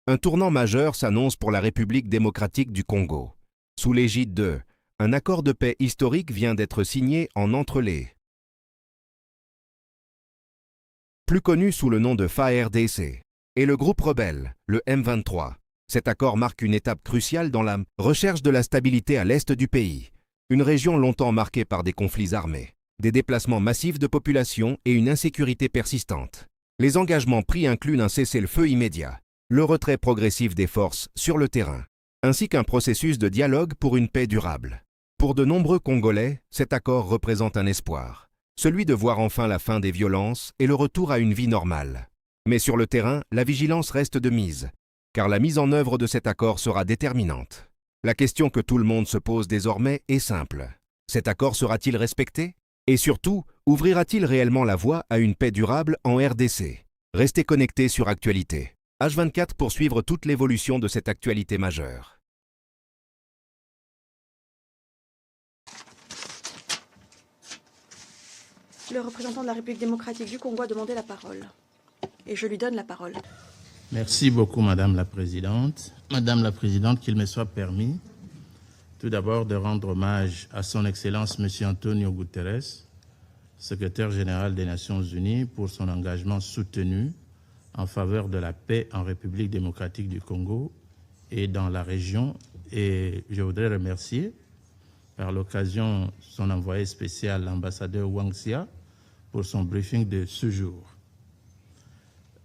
Un tournant majeur s'annonce pour la République démocratique du Congo. Sous l'égide de un accord de paix historique vient d'être signé entre les plus connu sous le nom de FARDC et le groupe rebelle, le M23. Cet accord marque une étape cruciale dans la recherche de la stabilité à l'est du pays, une région longtemps marquée par des conflits armés, des déplacements massifs de population et une insécurité persistante. Les engagements pris incluent un cessez-le-feu immédiat, le retrait progressif des forces sur le terrain, ainsi qu'un processus de dialogue pour une paix durable. Pour de nombreux Congolais, cet accord représente un espoir, celui de voir enfin la fin des violences et le retour à une vie normale. Mais sur le terrain, la vigilance reste de mise, car la mise en œuvre de cet accord sera déterminante. La question que tout le monde se pose désormais est simple. Cet accord sera-t-il respecté? Et surtout, ouvrira-t-il réellement la voie à une paix durable en RDC? Restez connectés sur Actualité H24 pour suivre toute l'évolution de cette actualité majeure. Le représentant de la République démocratique du Congo a demandé la parole. Et je lui donne la parole. Merci beaucoup, Madame la Présidente. Madame la Présidente, qu'il me soit permis tout d'abord de rendre hommage à son Excellence M. Antonio Guterres, secrétaire général des Nations Unies, pour son engagement soutenu en faveur de la paix en République démocratique du Congo et dans la région. Et je voudrais remercier par l'occasion son envoyé spécial, l'ambassadeur Wang Xia, pour son briefing de ce jour.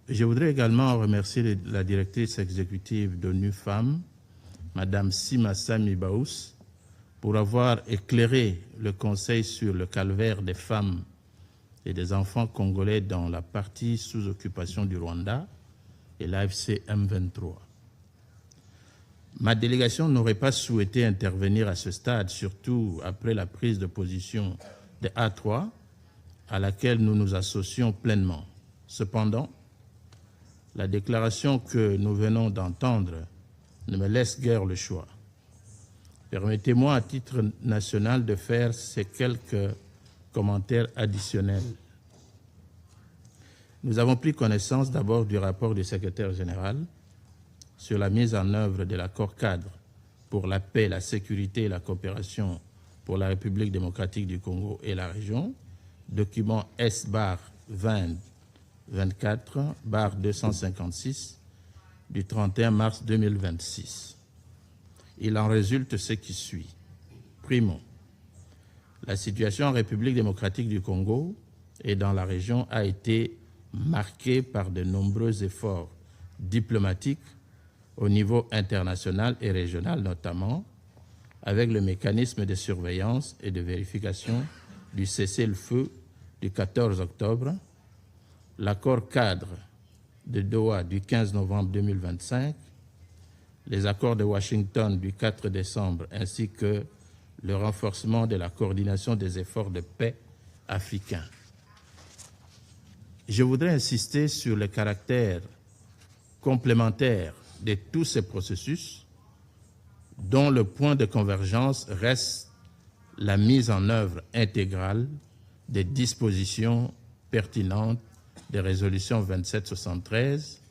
Je voudrais également remercier la directrice exécutive d'ONU Femmes, Madame Sima Sami Baous, pour avoir éclairé le Conseil sur le calvaire des femmes et des enfants congolais dans la partie sous occupation du Rwanda et l'AFC M23. Ma délégation n'aurait pas souhaité intervenir à ce stade, surtout après la prise de position de A3, à laquelle nous nous associons pleinement. Cependant, la déclaration que nous venons d'entendre ne me laisse guère le choix. Permettez-moi, à titre national, de faire ces quelques commentaires additionnels. Nous avons pris connaissance d'abord du rapport du secrétaire général sur la mise en œuvre de l'accord cadre pour la paix, la sécurité et la coopération pour la République démocratique du Congo et la région, document S-2024-256 du 31 mars 2026. Il en résulte ce qui suit. Primo, la situation en République démocratique du Congo et dans la région a été marquée par de nombreux efforts diplomatiques au niveau international et régional notamment, avec le mécanisme de surveillance et de vérification du cessez-le-feu du 14 octobre, l'accord cadre de Doha du 15 novembre 2025, les accords de Washington du 4 décembre ainsi que le renforcement de la coordination des efforts de paix africains. Je voudrais insister sur le caractère complémentaire de tous ces processus dont le point de convergence reste la mise en œuvre intégrale des dispositions pertinentes des résolutions 2773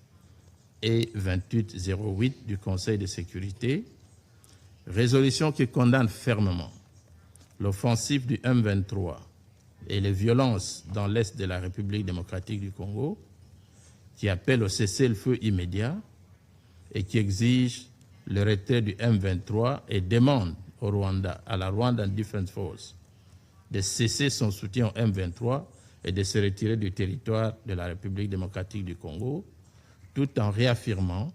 et 2808 du Conseil de sécurité, résolutions qui condamnent fermement l'offensive du M23 et les violences dans l'est de la République démocratique du Congo, qui appellent au cessez-le-feu immédiat et qui exige le retrait du M23 et demande au Rwanda, à la Rwandan Defense Force, de cesser son soutien au M23 et de se retirer du territoire de la République démocratique du Congo, tout en réaffirmant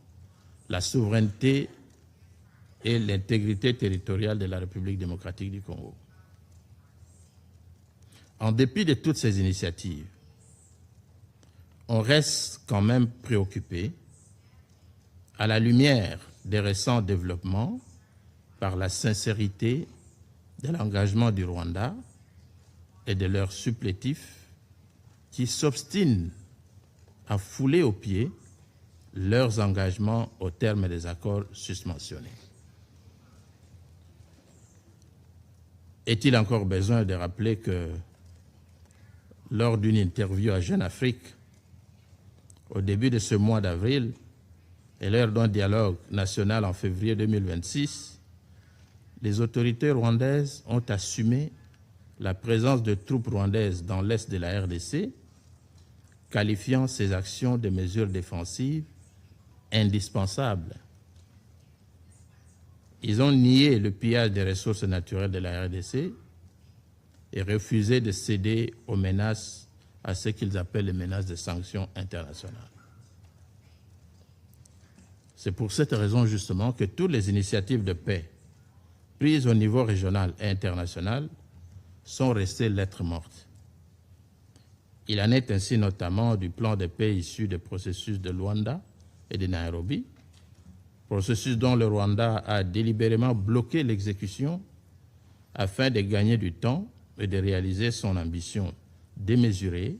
la souveraineté et l'intégrité territoriale de la République démocratique du Congo. En dépit de toutes ces initiatives, on reste quand même préoccupé, à la lumière des récents développements, par la sincérité de l'engagement du Rwanda et de leurs supplétifs qui s'obstinent à fouler aux pieds leurs engagements au terme des accords susmentionnés. Est-il encore besoin de rappeler que lors d'une interview à Jeune Afrique, au début de ce mois d'avril, et lors d'un dialogue national en février 2026, les autorités rwandaises ont assumé la présence de troupes rwandaises dans l'est de la RDC, qualifiant ces actions de mesures défensives indispensables. Ils ont nié le pillage des ressources naturelles de la RDC et refusé de céder aux menaces, à ce qu'ils appellent les menaces de sanctions internationales. C'est pour cette raison justement que toutes les initiatives de paix prises au niveau régional et international sont restées lettres mortes. Il en est ainsi notamment du plan de paix issu des processus de Luanda et de Nairobi, processus dont le Rwanda a délibérément bloqué l'exécution afin de gagner du temps et de réaliser son ambition démesurée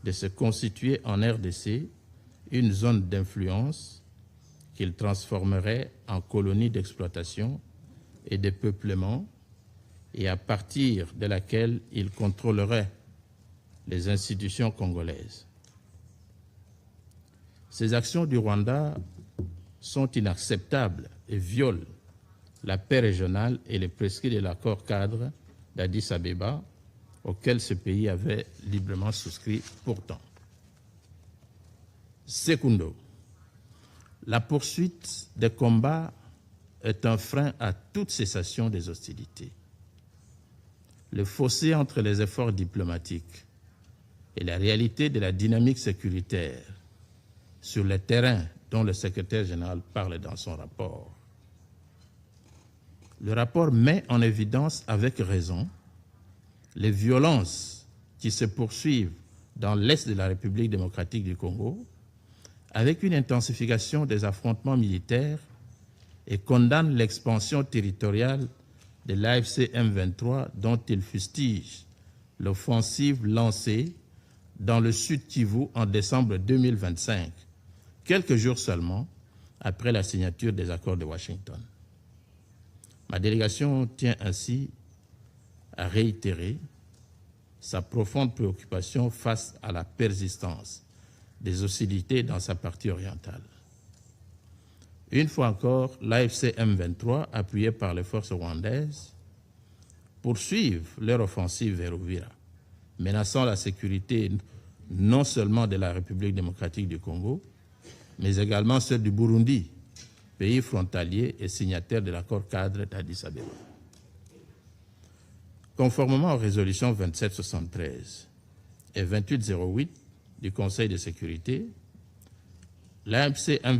de se constituer en RDC une zone d'influence qu'il transformerait en colonie d'exploitation et de peuplement, et à partir de laquelle il contrôlerait les institutions congolaises. Ces actions du Rwanda sont inacceptables et violent la paix régionale et les prescrits de l'accord cadre d'Addis Abeba, auquel ce pays avait librement souscrit pourtant. Secundo, la poursuite des combats est un frein à toute cessation des hostilités. Le fossé entre les efforts diplomatiques et la réalité de la dynamique sécuritaire sur le terrain dont le secrétaire général parle dans son rapport. Le rapport met en évidence avec raison les violences qui se poursuivent dans l'est de la République démocratique du Congo, avec une intensification des affrontements militaires, et condamne l'expansion territoriale de l'AFC M23 dont il fustige l'offensive lancée dans le sud Kivu en décembre 2025, quelques jours seulement après la signature des accords de Washington. Ma délégation tient ainsi à réitérer sa profonde préoccupation face à la persistance des hostilités dans sa partie orientale. Une fois encore, l'AFC M23, appuyé par les forces rwandaises, poursuivent leur offensive vers Uvira, menaçant la sécurité non seulement de la République démocratique du Congo, mais également celle du Burundi, pays frontalier et signataire de l'accord cadre d'Addis Abeba. Conformément aux résolutions 2773 et 2808 du Conseil de sécurité, l'AFC M23